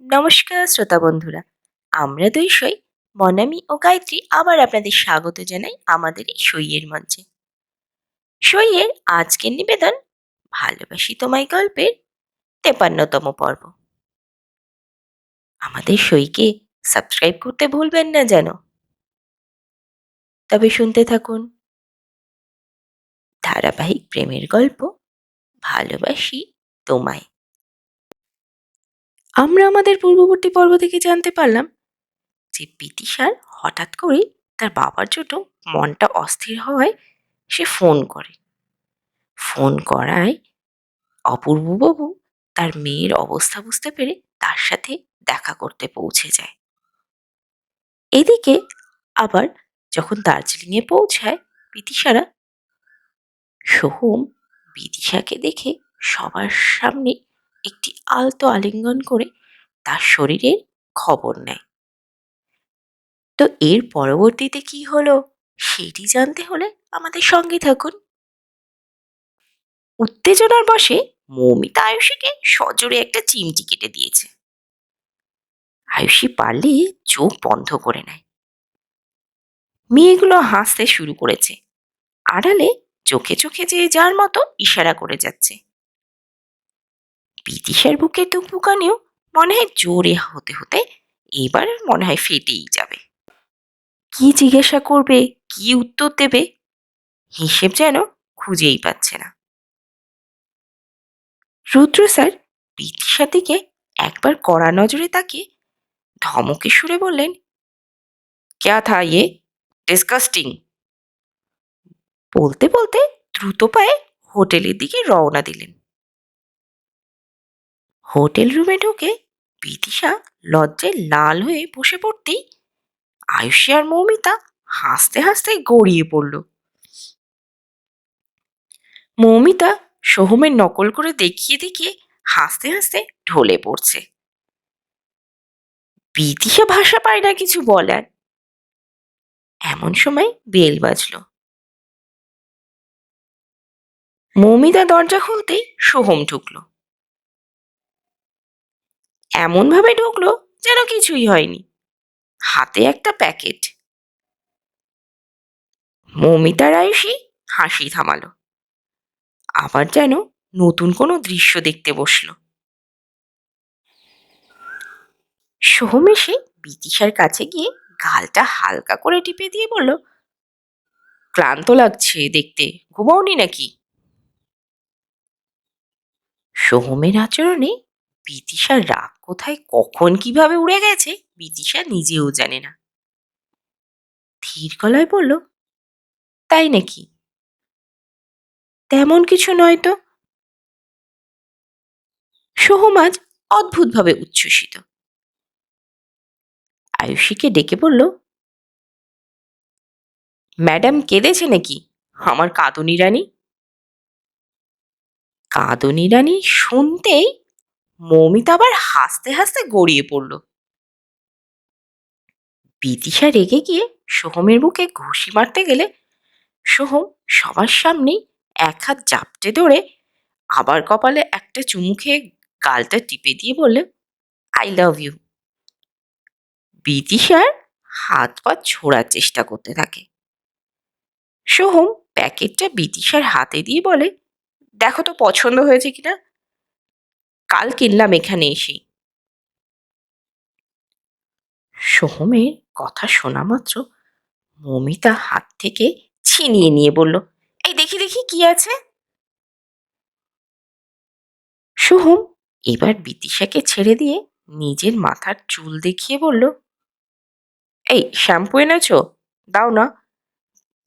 নমস্কার শ্রোতা বন্ধুরা, আমরা দুই সই মনামি ও গায়ত্রী আবার আপনাদের স্বাগত জানাই আমাদের এই সইয়ের মঞ্চে। সইয়ের আজকের নিবেদন ভালোবাসি তোমায় গল্পের ৫৩তম পর্ব। আমাদের সইকে সাবস্ক্রাইব করতে ভুলবেন না যেন। তবে শুনতে থাকুন ধারাবাহিক প্রেমের গল্প ভালোবাসি তোমায়। আমরা আমাদের পূর্ববর্তী পর্ব থেকে জানতে পারলাম যে পিতিশার হঠাৎ করেই তার বাবার জন্য মনটা অস্থির হওয়ায় সে ফোন করে। ফোন করায় অপূর্ববাবু তার মেয়ের অবস্থা বুঝতে পেরে তার সাথে দেখা করতে পৌঁছে যায়। এদিকে আবার যখন দার্জিলিংয়ে পৌঁছায় বিদিশারা, সোহম বিদিশাকে দেখে সবার সামনে একটি আলতো আলিঙ্গন করে তার শরীরের খবর নেয়। তো এর পরবর্তীতে কি হলো সেটি জানতে হলে আমাদের সঙ্গে থাকুন। উত্তেজনার বশে মৌমিতা আয়ুষীকে সজোরে একটা চিমটি কেটে দিয়েছে। আয়ুষী পারলে চোখ বন্ধ করে নেয়। মেয়েগুলো হাসতে শুরু করেছে, আড়ালে চোখে চোখে যে যার মতো ইশারা করে যাচ্ছে। বিদিশার বুকে টুকটুকানিও মনে হয় জোরে হতে হতে এবার মনে হয় ফেটেই যাবে। কি জিজ্ঞাসা করবে, কি উত্তর দেবে, হিসেব যেন খুঁজেই পাচ্ছে না। রুদ্র স্যার বিদিশার দিকে একবার কড়া নজরে তাকিয়ে ধমকে সুরে বললেন, ক্যা থা ইয়ে, ডিসকাস্টিং। বলতে বলতে দ্রুত পায়ে হোটেলের দিকে রওনা দিলেন। হোটেল রুমে ঢুকে বিদিশা লজ্জায় লাল হয়ে বসে পড়তেই আয়ুষী আর মৌমিতা হাসতে হাসতে গড়িয়ে পড়ল। মৌমিতা সোহমের নকল করে দেখিয়ে দেখিয়ে হাসতে হাসতে ঢলে পড়ছে। বিদিশা ভাষা পায় না কিছু বলার। এমন সময় বেল বাজল। মৌমিতা দরজা খুলতেই সোহম ঢুকলো। এমনভাবে ঢুকলো যেন কিছুই হয়নি, হাতে একটা প্যাকেট। মৌমিতার আয়ুষী হাসি থামালো, আবার যেন নতুন কোনো দৃশ্য দেখতে বসলো। সোহম এসে বিদিশার কাছে গিয়ে গালটা হালকা করে টিপে দিয়ে বলল, ক্লান্ত লাগছে দেখতে, ঘুমাওনি নাকি? সোহমের আচরণে বিদিশার রাগ কোথায় কখন কিভাবে উড়ে গেছে বিদিশা নিজেও জানে না। ধীর গলায় বলল, তাই নাকি? তেমন কিছু নয় তো। সোহম আজ অদ্ভুতভাবে উচ্ছ্বসিত। আয়ুষীকে ডেকে বলল, ম্যাডাম কেঁদেছে নাকি আমার কাঁদুনি রানী? কাঁদুনি রানী শুনতেই মৌমিতা আবার হাসতে হাসতে গড়িয়ে পড়ল। বিদিশা রেগে গিয়ে সোহমের বুকে ঘুষি মারতে গেলে সোহম সবার সামনেই এক হাত জাপটে ধরে আবার কপালে একটা চুমু খেয়ে গালটা টিপে দিয়ে বললে, আই লাভ ইউ। বিদিশার হাত পা ছোড়ার চেষ্টা করতে থাকে। সোহম প্যাকেটটা বিদিশার হাতে দিয়ে বলে, দেখো তো পছন্দ হয়েছে কিনা, কাল কিনলাম এখানে এসেই। সোহমের কথা শোনা মাত্র মৌমিতা হাত থেকে ছিনিয়ে নিয়ে বলল, এই দেখি দেখি কি আছে। সোহম এবার বিদিশাকে ছেড়ে দিয়ে নিজের মাথার চুল দেখিয়ে বলল, এই শ্যাম্পু এনেছো, দাও না,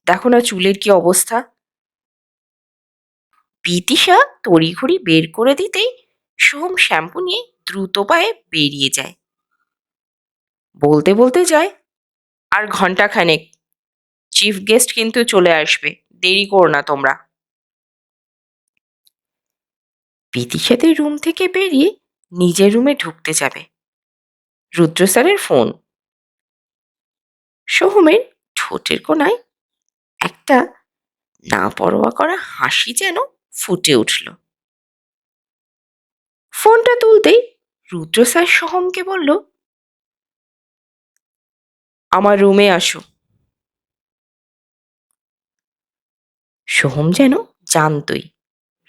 দেখো না চুলের কি অবস্থা। বিদিশা তড়িঘড়ি বের করে দিতেই সোহম শ্যাম্পু নিয়ে দ্রুত পায়ে বেরিয়ে যায়। বলতে বলতে যায়, আর ঘন্টাখানেক, চিফ গেস্ট কিন্তু চলে আসবে, দেরি করো না তোমরা। বিদিশাদের রুম থেকে বেরিয়ে নিজের রুমে ঢুকতে যাবে, রুদ্র স্যারের ফোন। সোহমের ঠোঁটের কোণায় একটা না পরোয়া করা হাসি যেন ফুটে উঠল। ফোনটা তুলতেই রুদ্র স্যার সোহমকে বলল, আমার রুমে আসো। সোহম যেন জানতই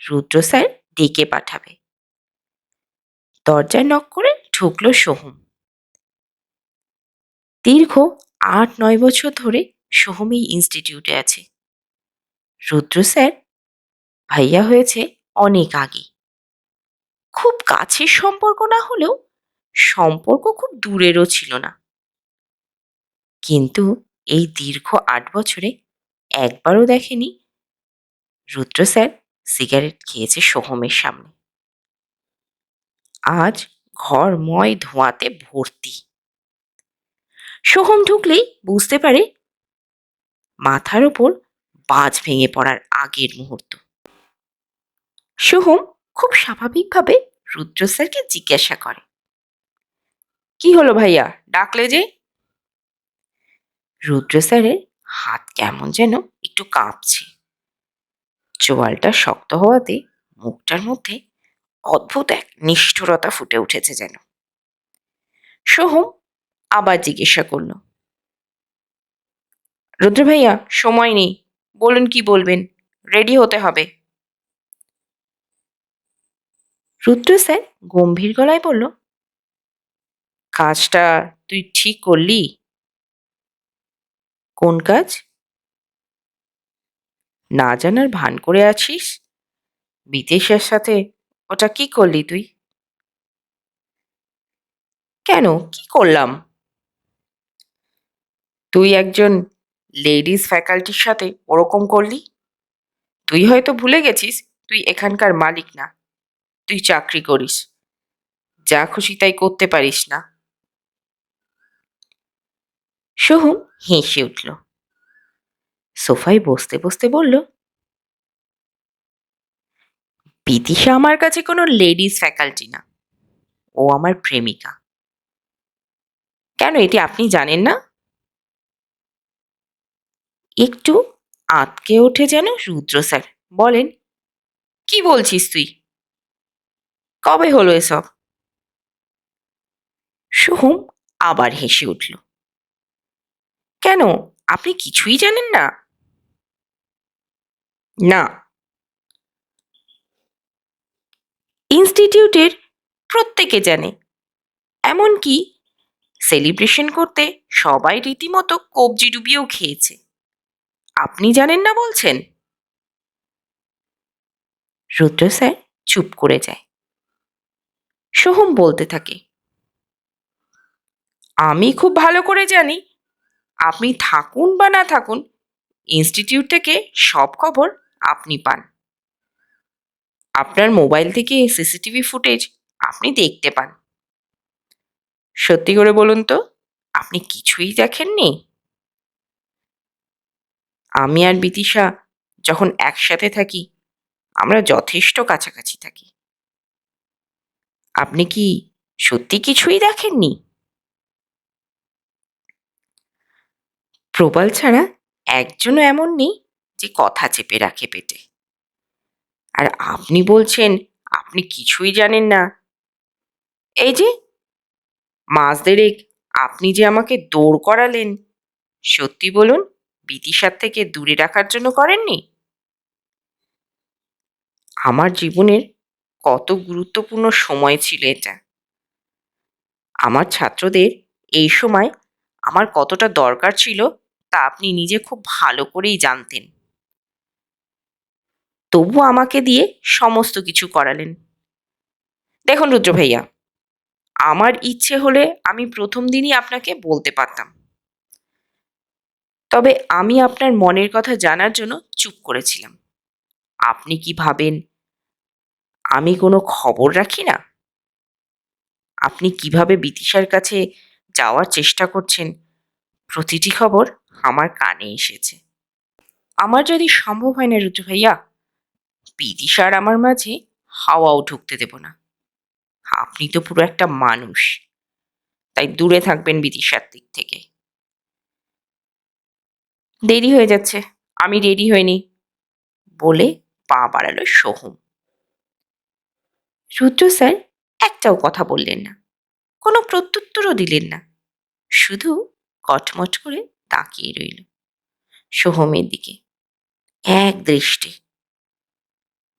রুদ্র স্যার ডেকে পাঠাবে। দরজায় নক করে ঢুকল সোহম। দীর্ঘ ৮-৯ বছর ধরে সোহম এই ইনস্টিটিউটে আছে। রুদ্র স্যার ভাইয়া হয়েছে অনেক আগে। খুব কাছের সম্পর্ক না হলেও সম্পর্ক খুব দূরেরও ছিল না। কিন্তু এই দীর্ঘ ৮ বছরে একবারও দেখেনি রুদ্র স্যার সিগারেট খেয়েছে সোহমের সামনে। আজ ঘরময় ধোঁয়াতে ভর্তি। সোহম ঢুকলেই বুঝতে পারে মাথার ওপর বাজ ভেঙে পড়ার আগের মুহূর্ত। সোহম খুব স্বাভাবিকভাবে রুদ্র স্যারকে জিজ্ঞাসা করে, কি হলো ভাইয়া, ডাকলে যে? রুদ্র স্যারের হাত কেমন যেন একটু কাঁপছে। চোয়ালটা শক্ত হওয়াতে মুখটার মধ্যে অদ্ভুত এক নিষ্ঠুরতা ফুটে উঠেছে যেন। সোহম আবার জিজ্ঞাসা করল, রুদ্র ভাইয়া সময় নেই, বলুন কি বলবেন, রেডি হতে হবে। রুদ্র স্যার গম্ভীর গলায় বলল, কাজটা তুই ঠিক করলি? কোন কাজ? না জানার ভান করে আছিস? বিদেশের সাথে ওটা কি করলি তুই? কেন, কি করলাম? তুই একজন লেডিস ফ্যাকাল্টির সাথে ওরকম করলি? তুই হয়তো ভুলে গেছিস তুই এখানকার মালিক না, তুই চাকরি করিস, যা খুশি তাই করতে পারিস না। সোহম হেসে উঠল। সোফায় বসতে বসতে বলল, বিদিশা আমার কাছে কোনো লেডিস ফ্যাকাল্টি না, ও আমার প্রেমিকা। কেন, এটি আপনি জানেন না? একটু আঁতকে ওঠে যেন রুদ্র স্যার, বলেন, কি বলছিস তুই? কবে হলো এসব? সোহম আবার হেসে উঠল। কেন, আপনি কিছুই জানেন না? না, ইনস্টিটিউটের প্রত্যেকে জানে। এমনকি সেলিব্রেশন করতে সবাই রীতিমতো কবজি ডুবিয়েও খেয়েছে। আপনি জানেন না বলছেন? রুদ্র স্যার চুপ করে যায়। সোহম বলতে থাকে, আমি খুব ভালো করে জানি, আপনি থাকুন বা না থাকুন, ইনস্টিটিউট থেকে সব খবর আপনি পান। আপনার মোবাইল থেকে সিসিটিভি ফুটেজ আপনি দেখতে পান। সত্যি করে বলুন তো, আপনি কিছুই দেখেননি? আমি আর বিতিশা যখন একসাথে থাকি আমরা যথেষ্ট কাছাকাছি থাকি। আপনি কি সত্যি কিছুই দেখেননি? প্রবাল ছাড়া একজনও এমন নেই যে কথা চেপে রাখে পেটে। আর আপনি বলছেন আপনি কিছুই জানেন না। এই যে মাস দেড়েক আপনি যে আমাকে দৌড় করালেন, সত্যি বলুন, বিতিশার থেকে দূরে রাখার জন্য করেননি? আমার জীবনের কত গুরুত্বপূর্ণ সময় ছিল এটা। আমার ছাত্রদের এই সময় আমার কতটা দরকার ছিল তা আপনি নিজে খুব ভালো করেই জানতেন। তবু আমাকে দিয়ে সমস্ত কিছু করালেন। দেখুন রুদ্র ভাইয়া, আমার ইচ্ছে হলে আমি প্রথম দিনই আপনাকে বলতে পারতাম। তবে আমি আপনার মনের কথা জানার জন্য চুপ করেছিলাম। আপনি কি ভাবেন আমি কোনো খবর রাখি না? আপনি কিভাবে বিতিশার কাছে যাওয়ার চেষ্টা করছেন, প্রতিটি খবর আমার কানে এসেছে। আমার যদি সম্ভব হয় না রুদ্র ভাইয়া, বিদিশার আমার মাঝে হাওয়াও ঢুকতে দেব না। আপনি তো পুরো একটা মানুষ, তাই দূরে থাকবেন বিদিশার দিক থেকে। দেরি হয়ে যাচ্ছে, আমি রেডি হইনি, বলে পা বাড়ালো সোহম। রুদ্র স্যার একটাও কথা বললেন না, কোনো প্রত্যুত্তরও দিলেন না, শুধু কটমট করে তাকিয়ে রইল সোহমের দিকে এক দৃষ্টে।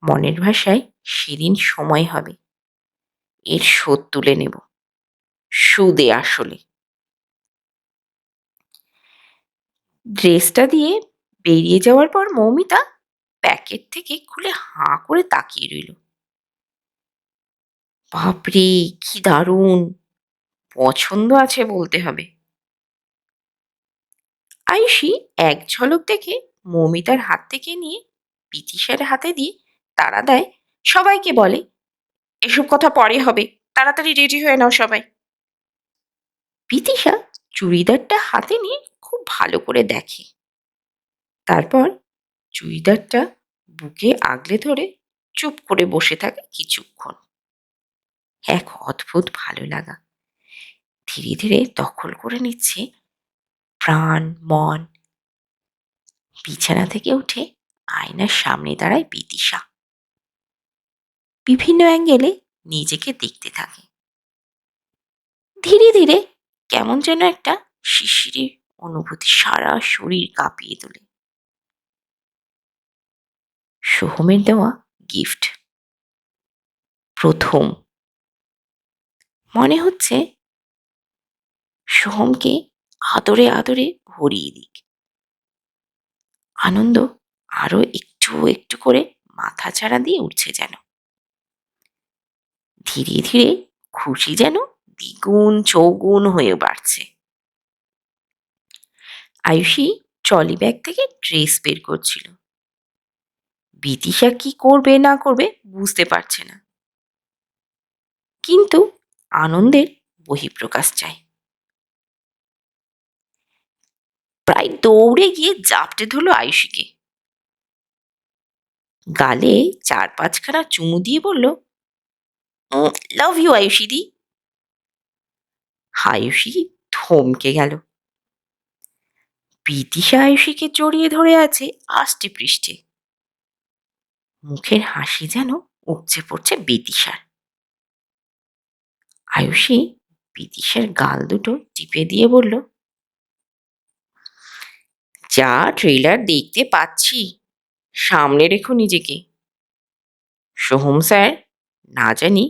মনের ভাষায় সেদিন সময় হবে, এর শোধ তুলে নেব, সুদে আসলে। ড্রেসটা দিয়ে বেরিয়ে যাওয়ার পর মৌমিতা প্যাকেট থেকে খুলে হাঁ করে তাকিয়ে রইল। বাপরে, কি দারুণ! পছন্দ আছে বলতে হবে। আয়ুষী এক ঝলক দেখে মৌমিতার হাত থেকে নিয়ে পিতিসার হাতে দিয়ে তাড়া দেয়, সবাইকে বলে, এসব কথা পরে হবে, তাড়াতাড়ি রেডি হয়ে নাও সবাই। পিতিসা চুড়িদারটা হাতে নিয়ে খুব ভালো করে দেখে, তারপর চুড়িদারটা বুকে আগলে ধরে চুপ করে বসে থাকে কিছুক্ষণ। এক অদ্ভুত ভালো লাগা ধীরে ধীরে দখল করে নিচ্ছে প্রাণ মন। বিছানা থেকে উঠে আয়নার সামনে দাঁড়ায় বিদিশা, বিভিন্ন অ্যাঙ্গেলে নিজেকে দেখতে থাকে। ধীরে ধীরে কেমন যেন একটা শিশিরের অনুভূতি সারা শরীর কাঁপিয়ে তোলে। সোহমের দেওয়া গিফট প্রথম, মনে হচ্ছে সোহমকে আদরে আদরে ভরিয়ে দিক। আনন্দ আরো একটু একটু করে মাথা চাড়া দিয়ে উঠছে যেন। ধীরে ধীরে খুশি যেন দ্বিগুণ চৌগুণ হয়ে বাড়ছে। আয়ুষী ট্রলি ব্যাগ থেকে ড্রেস বের করছিল। বিদিশা কি করবে না করবে বুঝতে পারছে না, কিন্তু আনন্দের বহিঃপ্রকাশ চাই। প্রায় দৌড়ে গিয়ে জাপটে ধরল আয়ুষীকে, গালে 4-5খানা চুমু দিয়ে বলল, লাভ ইউ আয়ুষী দি। আয়ুষী থমকে গেল। বিদিশা আয়ুষীকে জড়িয়ে ধরে আছে আষ্টে পৃষ্ঠে, মুখের হাসি যেন উপচে পড়ছে বিদিশার। আয়ুষী বিদিশার গাল দুটো টিপে দিয়ে বলল, যা ট্রেলার দেখতে পাচ্ছি সামনে রেখো নিজেকে। সোহম স্যার না জানি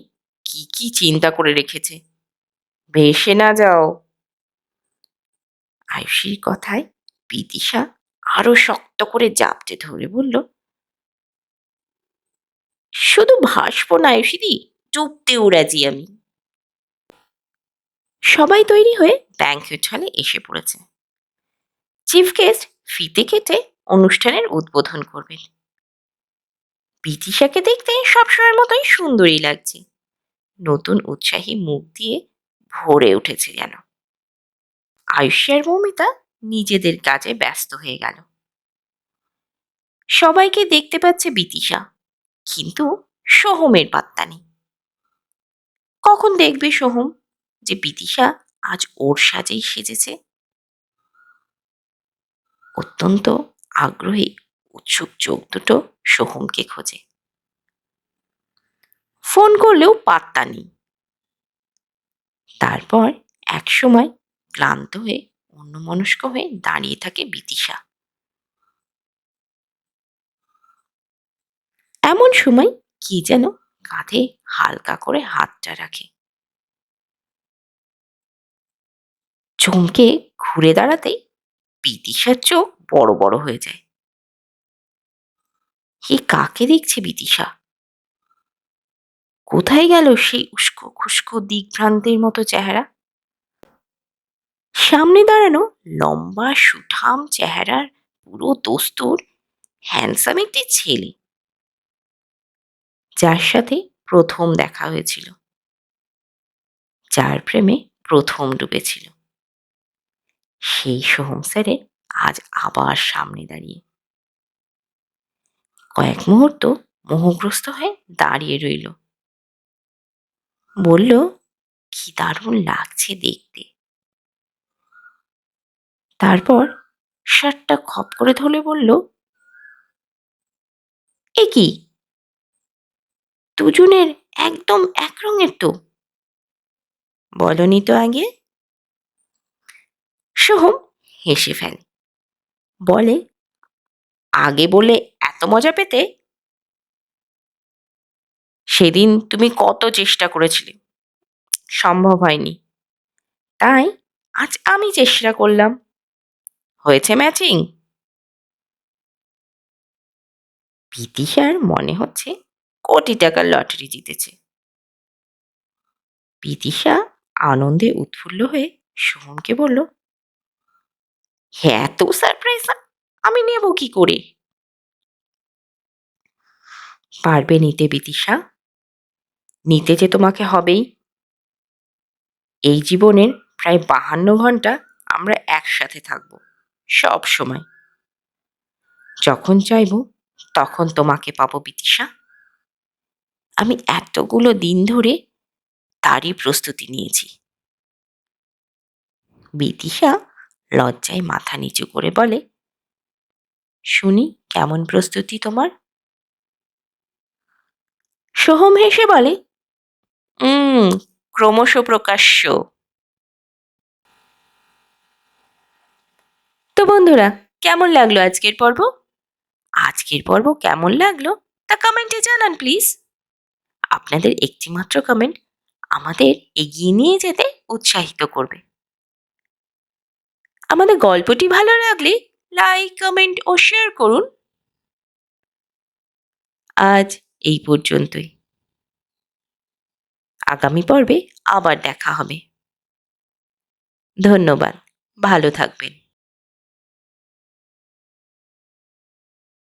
কি কি চিন্তা করে রেখেছে, ভেসে না যাও। আয়ুষীর কথায় বিদিশা আরো শক্ত করে জাপটে ধরে বলল, শুধু ভাসবো না আয়ুষীদি, ডুবতেও রাজি আমি। সবাই তৈরি হয়ে ব্যাংকুয়েট হলে এসে পড়েছে। চিফ গেস্ট ফিতে কেটে অনুষ্ঠানের উদ্বোধন করবেন। বিদিশাকে দেখতে সবসময়ের মতোই সুন্দরী লাগছে, নতুন উৎসাহী মুখ দিয়ে ভরে উঠেছে যেন। আয়ুষী আর মৌমিতা নিজেদের কাজে ব্যস্ত হয়ে গেল। সবাইকে দেখতে পাচ্ছে বিদিশা, কিন্তু সোহমের পাত্তা নেই। কখন দেখবে সোহম যে বিদিশা আজ ওর সাজেই সেজেছে? অত্যন্ত আগ্রহী উৎসুক চোখ দুটো সোহমকে খোঁজে। ফোন করলেও পাত্তা নেই। তারপর একসময় ক্লান্ত হয়ে অন্যমনস্ক হয়ে দাঁড়িয়ে থাকে বিদিশা। এমন সময় কি যেন কাঁধে হালকা করে হাতটা রাখে। চমকে ঘুরে দাঁড়াতেই বিদিশার চোখ বড় বড় হয়ে যায়। এ কাকে দেখছে বিদিশা? কোথায় গেল সেই উস্কো খুস্কো দিগ্ভ্রান্তের মতো চেহারা? সামনে দাঁড়ানো লম্বা সুঠাম চেহারার পুরো দস্তুর হ্যান্ডসাম একটি ছেলে, যার সাথে প্রথম দেখা হয়েছিল, যার প্রেমে প্রথম ডুবেছিল। সেই সোহম স্যারের আজ আবার সামনে দাঁড়িয়ে। কয়েক মুহূর্ত মোহগ্রস্ত হয়ে দাঁড়িয়ে রইল। বলল, কি দারুণ লাগছে দেখতে। তারপর শার্টটা খপ করে ধরে বলল, এ কি দুজনের একদম এক রঙের তো। বলনি তো আগে। সোহম হেসে ফেলে, বলে, আগে বলে এত মজা পেতে? সেদিন তুমি কত চেষ্টা করেছিলে, সম্ভব হয়নি, তাই আজ আমি চেষ্টা করলাম। হয়েছে ম্যাচিং। বিদিশার মনে হচ্ছে কোটি টাকার লটারি জিতেছে। বিদিশা আনন্দে উৎফুল্ল হয়ে সোহমকে বলল, হ্যাঁ, এত সারপ্রাইজ আমি নেব কি করে? পারবে নিতে বিদিশা, নিতে যে তোমাকে হবেই। এই জীবনের প্রায় 52 ঘন্টা আমরা একসাথে থাকবো, সব সময়। যখন চাইবো তখন তোমাকে পাবো বিদিশা। আমি এতগুলো দিন ধরে তারই প্রস্তুতি নিয়েছি। বিদিশা লজ্জায় মাথা নিচু করে বলে, শুনি কেমন প্রস্তুতি তোমার? সোহম হেসে বলে, ক্রমশ প্রকাশ্য। তো বন্ধুরা, কেমন লাগলো আজকের পর্ব? আজকের পর্ব কেমন লাগলো তা কমেন্টে জানান প্লিজ। আপনাদের একটিমাত্র কমেন্ট আমাদের এগিয়ে নিয়ে যেতে উৎসাহিত করবে। আমাদের গল্পটি ভালো লাগলে লাইক, কমেন্ট ও শেয়ার করুন। আজ এই পর্যন্তই। আগামী পর্বে আবার দেখা হবে। ধন্যবাদ। ভালো থাকবেন।